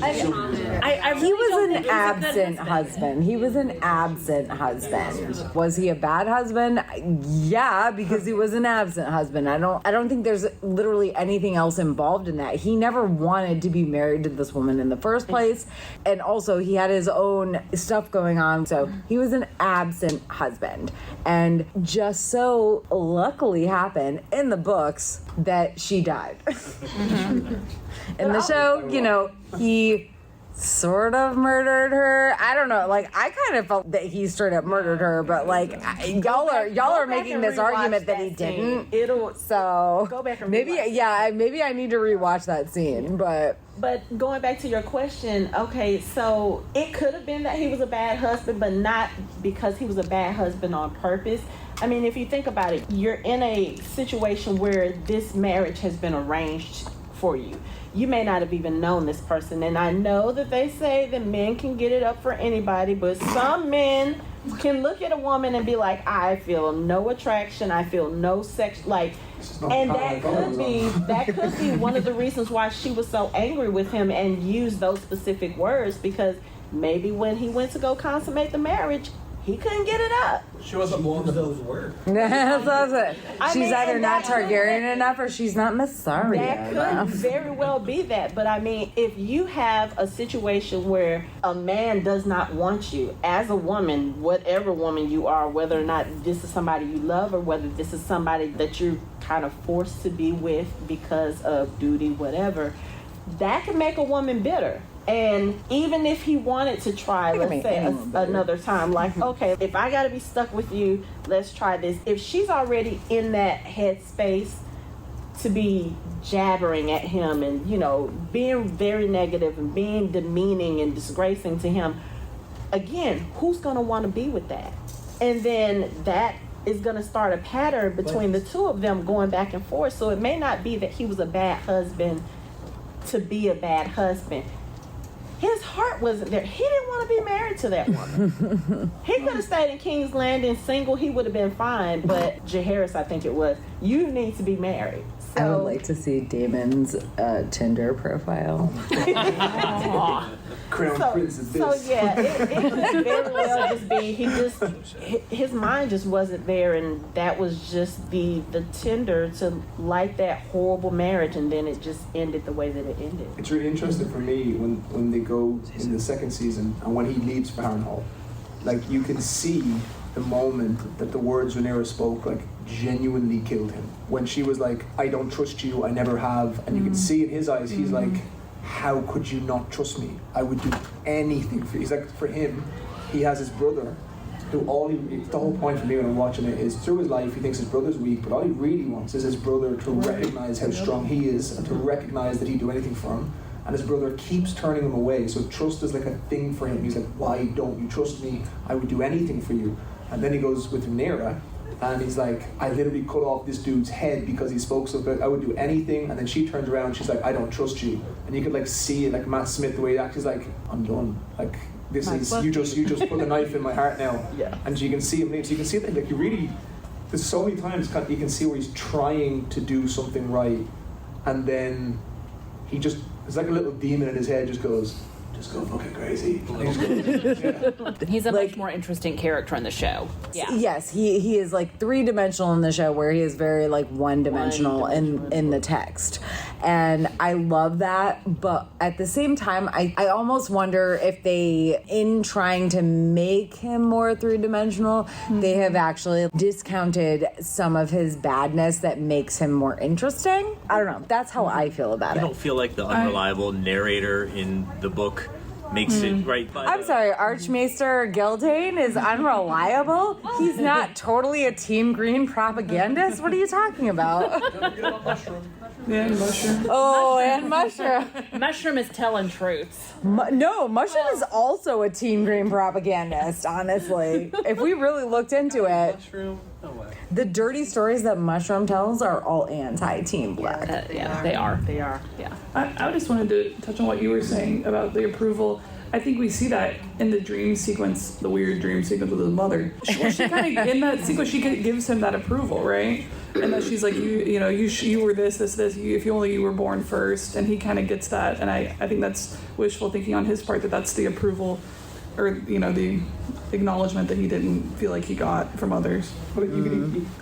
an absent husband. He was an absent husband. Was he a bad husband? Yeah, because he was an absent husband. I don't think there's literally anything else involved in that. He never wanted to be married to this woman in the first place, and also he had his own stuff going on. So he was an absent husband, and just so luckily happened in the books that she died. In the show, you know, he sort of murdered her. I don't know. Like, I kind of felt that he straight up murdered her, but like, y'all are making this argument that he didn't. So go back and maybe I need to rewatch that scene. But going back to your question, okay, so it could have been that he was a bad husband, but not because he was a bad husband on purpose. I mean, if you think about it, you're in a situation where this marriage has been arranged for you. You may not have even known this person, and I know that they say that men can get it up for anybody, but some men can look at a woman and be like, I feel no attraction, I feel no sex, like, and that could be one of the reasons why she was so angry with him and used those specific words, because maybe when he went to go consummate the marriage, he couldn't get it up. She wasn't one of those words. That's it. She's either not Targaryen enough or she's not Massaria enough. That could very well be that. But I mean, if you have a situation where a man does not want you, as a woman, whatever woman you are, whether or not this is somebody you love or whether this is somebody that you're kind of forced to be with because of duty, whatever, that can make a woman bitter. And even if he wanted to try, let's say another time, like, okay, if I got to be stuck with you, let's try this. If she's already in that headspace to be jabbering at him and, you know, being very negative and being demeaning and disgracing to him, again, who's going to want to be with that? And then that is going to start a pattern between the two of them going back and forth. So it may not be that he was a bad husband to be a bad husband. His heart wasn't there. He didn't want to be married to that woman. He could have stayed in King's Landing single. He would have been fine. But Jaehaerys, I think it was, you need to be married. So, I would like to see Damon's Tinder profile. Crown Prince is this. So yeah, it could very well just be his mind just wasn't there, and that was just the Tinder to light that horrible marriage, and then it just ended the way that it ended. It's really interesting for me when they go in the second season and when he leaves for Harrenhal, like you can see the moment that the words Rhaenyra spoke like genuinely killed him. When she was like, I don't trust you, I never have, and you can see in his eyes, he's like, how could you not trust me? I would do anything for you. He's like, for him, he has his brother, who the whole point for me when I'm watching it is through his life, he thinks his brother's weak, but all he really wants is his brother to recognize how strong he is and to recognize that he'd do anything for him. And his brother keeps turning him away, so trust is like a thing for him. He's like, why don't you trust me? I would do anything for you. And then he goes with Rhaenyra, and he's like, I literally cut off this dude's head because he spoke so good. I would do anything. And then she turns around and she's like, I don't trust you. And you could like see it, like Matt Smith, the way he acts, he's like, I'm done. Like, this is, you just put a knife in my heart now. Yeah. And you can see him leave. So you can see that, like, you really, there's so many times you can see where he's trying to do something right. And then he just, it's like a little demon in his head just goes, just go fucking crazy. He's a much more interesting character in the show. Yeah. Yes, he is like 3-dimensional in the show, where he is very like one-dimensional in the text. And I love that, but at the same time, I almost wonder if they, in trying to make him more 3-dimensional, they have actually discounted some of his badness that makes him more interesting. I don't know. That's how I feel about it. You don't feel like the unreliable narrator in the book makes it right. I'm sorry, Archmaester Gildane is unreliable? He's not totally a Team Green propagandist? What are you talking about? Yeah, Mushroom. Oh, and Mushroom. Mushroom is telling truths. No, Mushroom is also a Team Green propagandist, honestly. If we really looked into it, the dirty stories that Mushroom tells are all anti-Team Black. Yeah, they are. Yeah. I just wanted to touch on what you were saying about the approval. I think we see that in the dream sequence, the weird dream sequence with his mother. She kind of, in that sequence, she gives him that approval, right? And that she's like, you were this, if you only you were born first. And he kind of gets that. And I think that's wishful thinking on his part, that's the approval or, the acknowledgement that he didn't feel like he got from others. But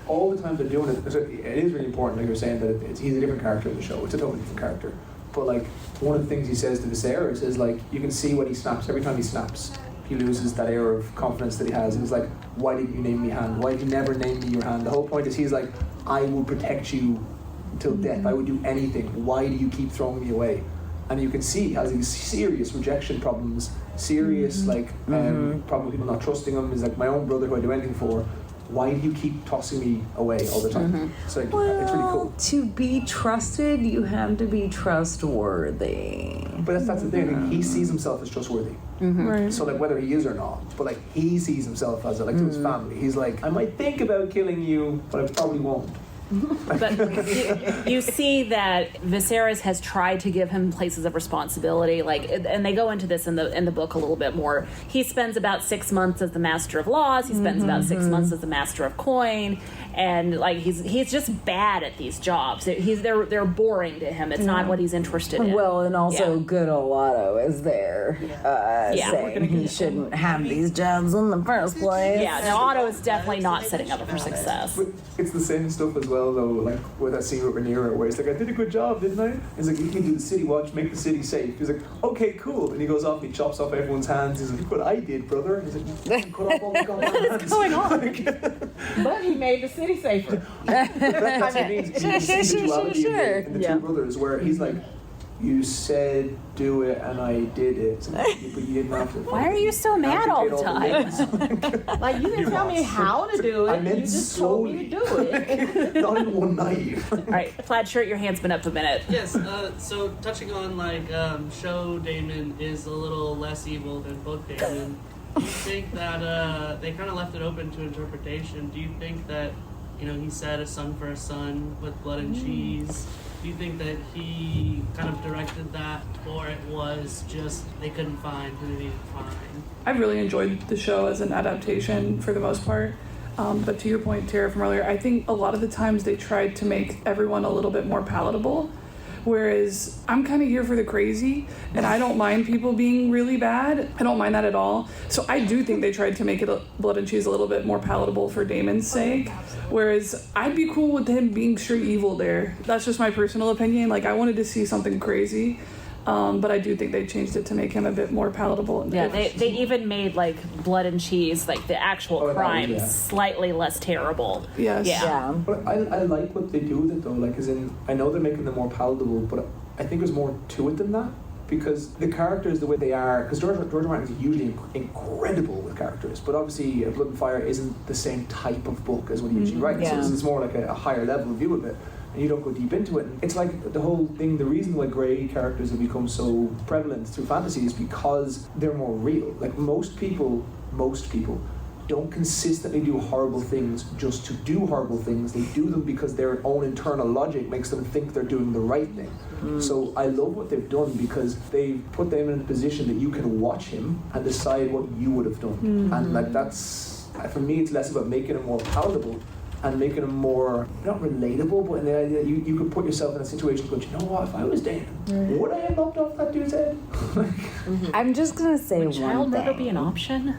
all the time they're doing it, it is really important, like you're saying, that he's a different character in the show. It's a totally different character. But like one of the things he says to Viserys is like, you can see when he snaps, every time he snaps, he loses that air of confidence that he has. And he's like, why didn't you name me Hand? Why did you never name me your Hand? The whole point is he's like, I will protect you till death. I would do anything. Why do you keep throwing me away? And you can see he has these serious rejection problems, serious problem people not trusting him. He's like, my own brother who I'd do anything for. Why do you keep tossing me away all the time? It's like, it's really cool. To be trusted, you have to be trustworthy. But that's the thing. Like, he sees himself as trustworthy. Right. So like whether he is or not, but like he sees himself as to his family. He's like, I might think about killing you, but I probably won't. But you see that Viserys has tried to give him places of responsibility, and they go into this in the book a little bit more. He spends about 6 months as the Master of Laws. He spends about 6 months as the Master of Coin, and he's just bad at these jobs. They're boring to him. It's not what he's interested in. Well, and also good old Otto is there saying he shouldn't have these jobs in the first place. Yeah, no, Otto is definitely not setting up for success. But it's the same stuff as well, though, like with that scene with Rhaenyra where he's like, I did a good job, didn't I? He's like, you can do the city watch, make the city safe. He's like, okay, cool. And he goes off and he chops off everyone's hands. He's like, look what I did, brother. And he's like, you cut off all the goddamn hands. What's going on? But he made the city safer. That's what it means. You see the duality in the two brothers where he's like, you said do it and I did it, but you didn't have to. Why are you so mad all the time? Like, you didn't tell me how to do it. I meant you just slowly. told me to do it. Not in one night. All right, Plaid Shirt, your hand's been up a minute. Yes, so touching on show Daemon is a little less evil than book Daemon. Do you think that they kind of left it open to interpretation? Do you think that he said a son for a son with blood and cheese? Do you think that he kind of directed that, or it was just they couldn't find who they needed to find? I really enjoyed the show as an adaptation for the most part. But to your point, Tara, from earlier, I think a lot of the times they tried to make everyone a little bit more palatable. Whereas I'm kind of here for the crazy, and I don't mind people being really bad. I don't mind that at all. So I do think they tried to make it blood and cheese a little bit more palatable for Daemon's sake. Whereas I'd be cool with him being straight evil there. That's just my personal opinion. Like, I wanted to see something crazy. But I do think they changed it to make him a bit more palatable. Yeah, they even made blood and cheese, the actual crime, slightly less terrible. Yes. Yeah. But I like what they do with it though. As in, I know they're making them more palatable, but I think there's more to it than that. Because the characters, the way they are, because George Martin is usually incredible with characters, but obviously Blood and Fire isn't the same type of book as what he usually writes. Yeah. So it's more like a higher level view of it. And you don't go deep into it. And it's like the whole thing, the reason why grey characters have become so prevalent through fantasy is because they're more real. Like most people don't consistently do horrible things just to do horrible things. They do them because their own internal logic makes them think they're doing the right thing. So I love what they've done because they've put them in a position that you can watch him and decide what you would have done. And that's, for me, it's less about making it more palatable and making them more, not relatable, but in the idea that you could put yourself in a situation where, you know what, if I was Daemon, would I have lopped off that dude's head? I'm just going to say one thing. Would child murder be an option?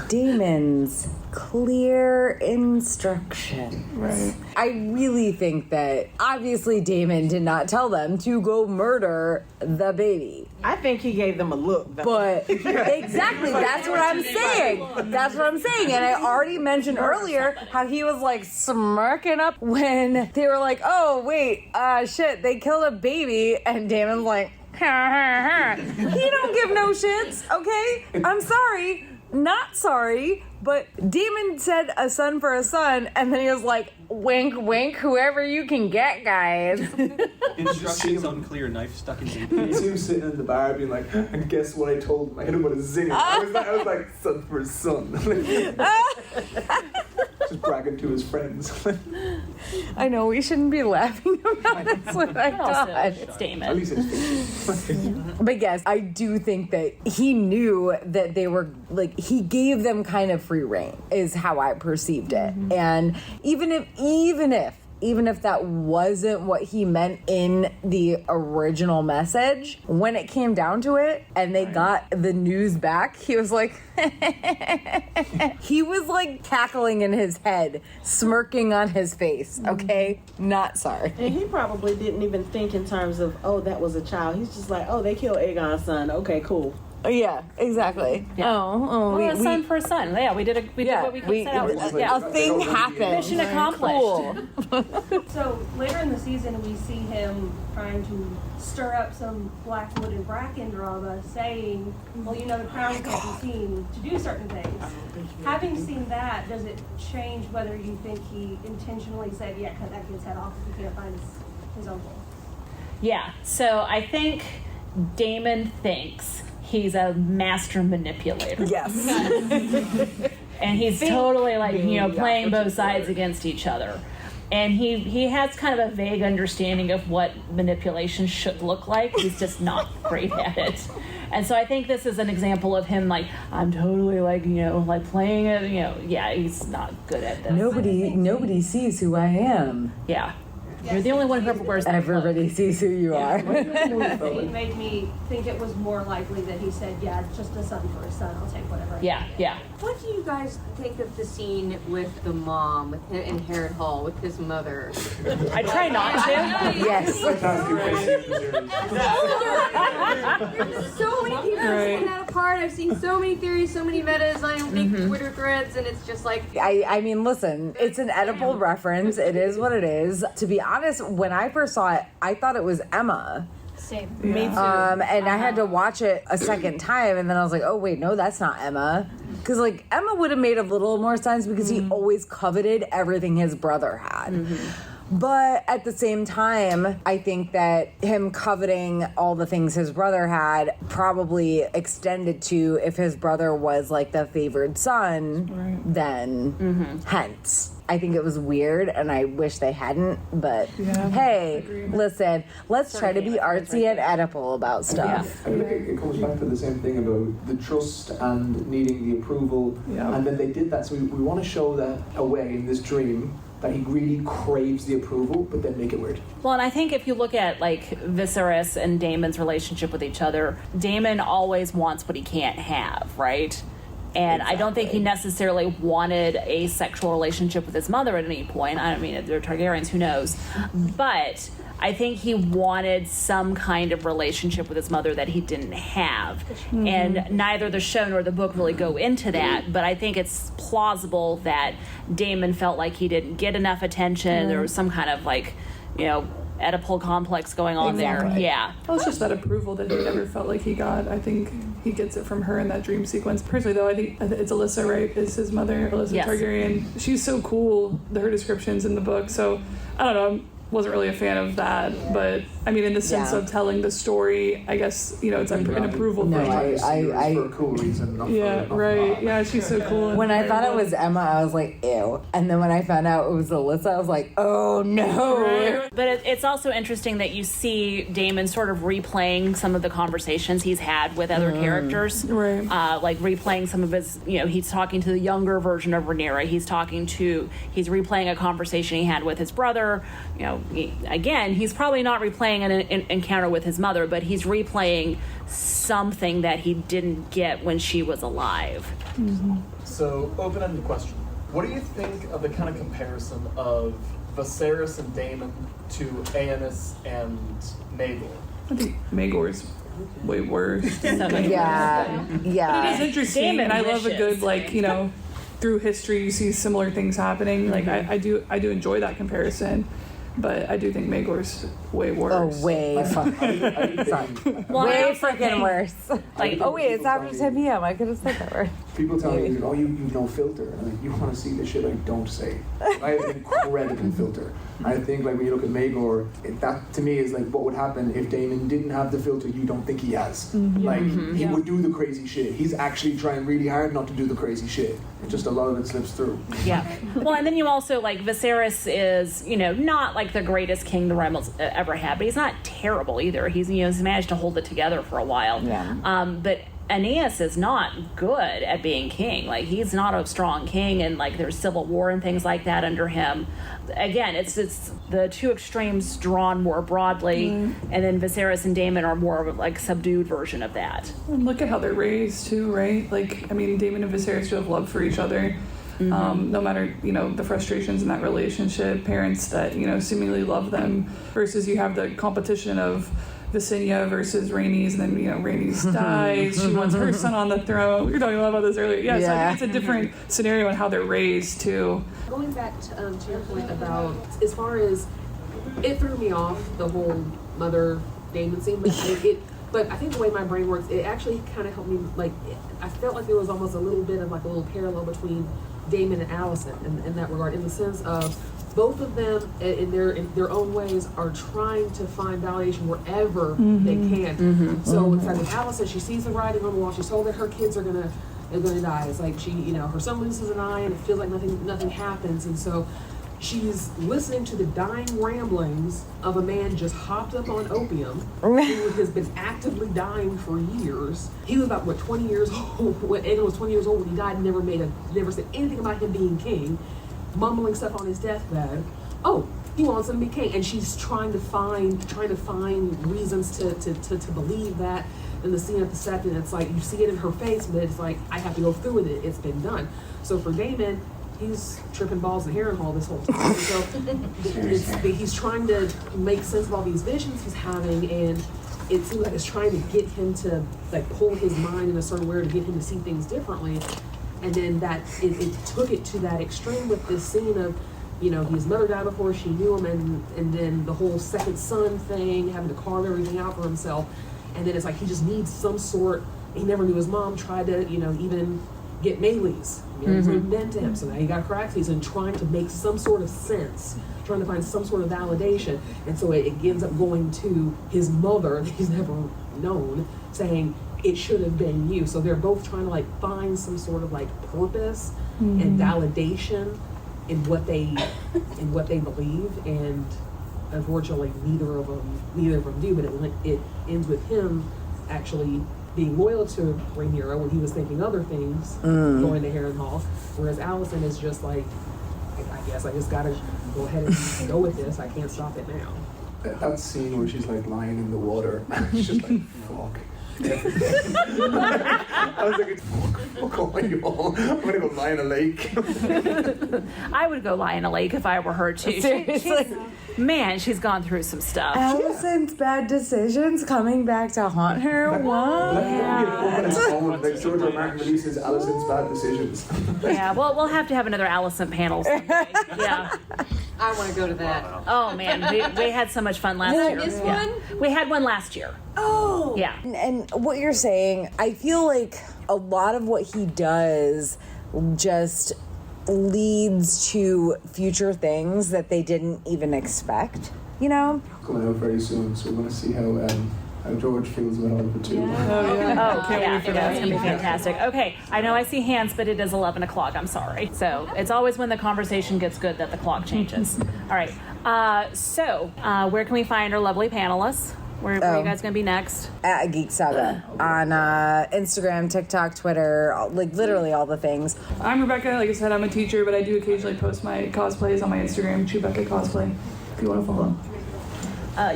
Daemon's clear instructions. Right. I really think that, obviously, Daemon did not tell them to go murder the baby. I think he gave them a look, though. But exactly, that's what I'm saying. That's what I'm saying. And I already mentioned earlier how he was smirking up when they were like, oh, wait, shit, they killed a baby. And Daemon's like, He don't give no shits, okay? I'm sorry, not sorry, but Demon said a son for a son, and then he was like, wink, wink, whoever you can get, guys. Instructions unclear, knife stuck in deep. You see him sitting in the bar being like, and guess what I told him? I hit him with a zinger. I was like, son for son. Just bragging to his friends. I know, we shouldn't be laughing about this one. I thought. It's Damon. At least it's But yes, I do think that he knew that they were, like, he gave them kind of free reign, is how I perceived it. And even if that wasn't what he meant in the original message, when it came down to it and they got the news back, he was like, he was like cackling in his head, smirking on his face, okay? Not sorry. And he probably didn't even think in terms of, oh, that was a child. He's just like, oh, they killed Aegon's son. Okay, cool. Yeah, exactly. Yeah. A son for a son. Yeah, we did what we could set out. A thing happened. Mission accomplished. Cool. So later in the season, we see him trying to stir up some Blackwood and Bracken drama, saying, well, you know, the crown can't be seen to do certain things. Having seen that, does it change whether you think he intentionally said, yeah, cut that kid's head off if he can't find his uncle? Yeah, so I think Damon thinks he's a master manipulator. Yes. And he's totally like, you know, playing both sides against each other. And he has kind of a vague understanding of what manipulation should look like. He's just not great at it. And so I think this is an example of him like, I'm totally like, you know, like playing it, you know, yeah, he's not good at this. Nobody sees who I am. Yeah. You're the only one who ever wears that Everybody sees who you are. It made me think it was more likely that he said, yeah, it's just a son for a son, I'll take whatever. Yeah. What do you guys think of the scene with the mom, with him in Harrenhal, with his mother? I try not to. Yes. So many people have taken that apart. I've seen so many theories, so many metas on big Twitter threads, and it's just like... I mean, listen, it's an Oedipal reference. It is what it is. To be honest, when I first saw it, I thought it was Emma. Same. Me too. And I had to watch it a second time, and then I was like, oh, wait, no, that's not Emma. Because, like, Emma would have made a little more sense because he always coveted everything his brother had. But at the same time, I think that him coveting all the things his brother had probably extended to if his brother was like the favored son, then hence. I think it was weird, and I wish they hadn't. But hey, listen, let's try to be artsy and Oedipal about stuff. I feel like it comes back to the same thing about the trust and needing the approval. And then they did that, so we want to show that away in this dream that he really craves the approval, but then make it weird. Well, and I think if you look at like Viserys and Daemon's relationship with each other, Daemon always wants what he can't have, right? And I don't think he necessarily wanted a sexual relationship with his mother at any point. I mean, they're Targaryens, who knows? But I think he wanted some kind of relationship with his mother that he didn't have. And neither the show nor the book really go into that, but I think it's plausible that Daemon felt like he didn't get enough attention. There was some kind of like, you know, Oedipal complex going on there. Yeah. Well, it's just that approval that he never felt like he got. I think he gets it from her in that dream sequence. Personally, though, I think it's Alyssa, right? Is his mother, Alyssa Targaryen. She's so cool, her descriptions in the book. So, I don't know. Wasn't really a fan of that, but I mean, in the sense of telling the story, I guess, you know, it's an approval for her. For a cool reason. Yeah, she's so cool. When I thought it was Emma, I was like, ew. And then when I found out it was Alyssa, I was like, oh no. But it's also interesting that you see Daemon sort of replaying some of the conversations he's had with other characters. Like replaying some of his, you know, he's talking to the younger version of Rhaenyra. He's replaying a conversation he had with his brother. You know, he's probably not replaying an encounter with his mother, but he's replaying something that he didn't get when she was alive. So, open-ended question. What do you think of the kind of comparison of Viserys and Daemon to Aenys and Maegor? I think Maegor's way worse. Yeah. But it is interesting, and I love a good, like, you know, through history you see similar things happening. Like, I do enjoy that comparison. but I do think Maegor's way worse. Oh, way fucking Well, I way also freaking think, worse. like, oh wait, it's after 10 p.m. I could have said that right. People tell me, oh, you've no filter. And I'm like, you want to see the shit I don't say. I have an incredible filter. I think, like, when you look at Maegor, that to me is like what would happen if Daemon didn't have the filter you don't think he has. Like, he would do the crazy shit. He's actually trying really hard not to do the crazy shit. Just a lot of it slips through. Yeah. Well, and then you also, like, Viserys is, not like the greatest king the realm has ever had, but he's not terrible either. He's managed to hold it together for a while. Yeah. But Aeneas is not good at being king. Like, he's not a strong king, and like there's civil war and things like that under him. Again, it's the two extremes drawn more broadly, and then Viserys and Daemon are more of a like subdued version of that. And look at how they're raised too, right? Like, I mean, Daemon and Viserys do have love for each other. No matter, the frustrations in that relationship, parents that, seemingly love them, versus you have the competition of Visenya versus Rhaenys, and then, Rhaenys dies, she wants her son on the throne. We were talking a lot about this earlier. Yeah, so I think it's a different scenario in how they're raised, too. Going back to your point about, as far as, it threw me off, the whole mother-Daemon scene, but I think the way my brain works, it actually kind of helped me, like, I felt like there was almost a little bit of, like, a little parallel between Daemon and Alicent in that regard, in the sense of both of them in their own ways are trying to find validation wherever they can. So it's like with Alicent, she sees the writing on the wall. She's told that her kids are gonna die. It's like she, her son loses an eye, and it feels like nothing happens, and so she's listening to the dying ramblings of a man just hopped up on opium who has been actively dying for years. He was about 20 years old. When Aegon was 20 years old when he died, never said anything about him being king, mumbling stuff on his deathbed. Oh, he wants him to be king, and she's trying to find reasons to believe that. In the scene at the second, it's like you see it in her face, but it's like I have to go through with it. It's been done. So for Daemon, he's tripping balls in Harrenhal this whole time. So he's trying to make sense of all these visions he's having, and it seems like it's trying to get him to like pull his mind in a certain way to get him to see things differently. And then that it took it to that extreme with this scene of, his mother died before she knew him, and then the whole second son thing, having to carve everything out for himself. And then it's like he just needs some sort. He never knew his mom tried to, even get Meleys. He's been to him, so now he got Caraxes, and trying to make some sort of sense, trying to find some sort of validation. And so it ends up going to his mother that he's never known, saying, it should have been you. So they're both trying to like find some sort of like purpose and validation in what they believe, and unfortunately neither of them do. But it ends with him actually being loyal to Rhaenyra when he was thinking other things, going to Harrenhal, whereas Alicent is just like, I guess I just gotta go ahead and go with this. I can't stop it now. That scene where she's like lying in the water, it's just like, fuck. I was like, fuck all you all. I'm gonna go lie in a lake. I would go lie in a lake if I were her too. Seriously. She's gone through some stuff. Alicent's bad decisions coming back to haunt her. What? Like George R. Martin releases Alicent's bad decisions. Yeah, well, we'll have to have another Alicent panel someday. Yeah. I want to go to that. Oh man, we had so much fun last year. This one? We had one last year. Oh. Yeah. And what you're saying, I feel like a lot of what he does just leads to future things that they didn't even expect, Coming out very soon, so we're going to see how George feels about all of it too. That's going to be fantastic. Okay, I know I see hands, but it is 11 o'clock. I'm sorry. So it's always when the conversation gets good that the clock changes. All right. So where can we find our lovely panelists? Where are you guys going to be next? At Geek Saga on Instagram, TikTok, Twitter, like literally all the things. I'm Rebecca. Like I said, I'm a teacher, but I do occasionally post my cosplays on my Instagram, Chewbacca Cosplay, if you want to follow.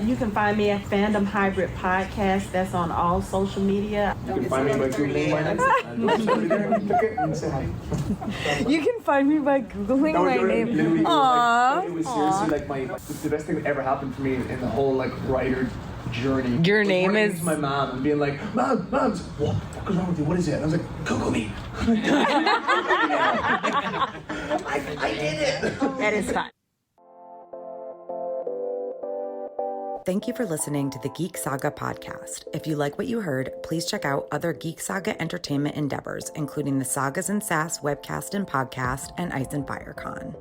You can find me at Fandom Hybrid Podcast. That's on all social media. You can find me by Googling my name. You can find me by Googling my name. Aww. It was seriously like the best thing that ever happened for me in the whole writer journey. Your name is my mom and being like, Mom, what the fuck is wrong with you? What is it? And I was like, Google me. I did it. That is fun. Thank you for listening to the Geek Saga podcast. If you like what you heard, please check out other Geek Saga entertainment endeavors, including the Sagas and Sass webcast and podcast and Ice and Fire Con.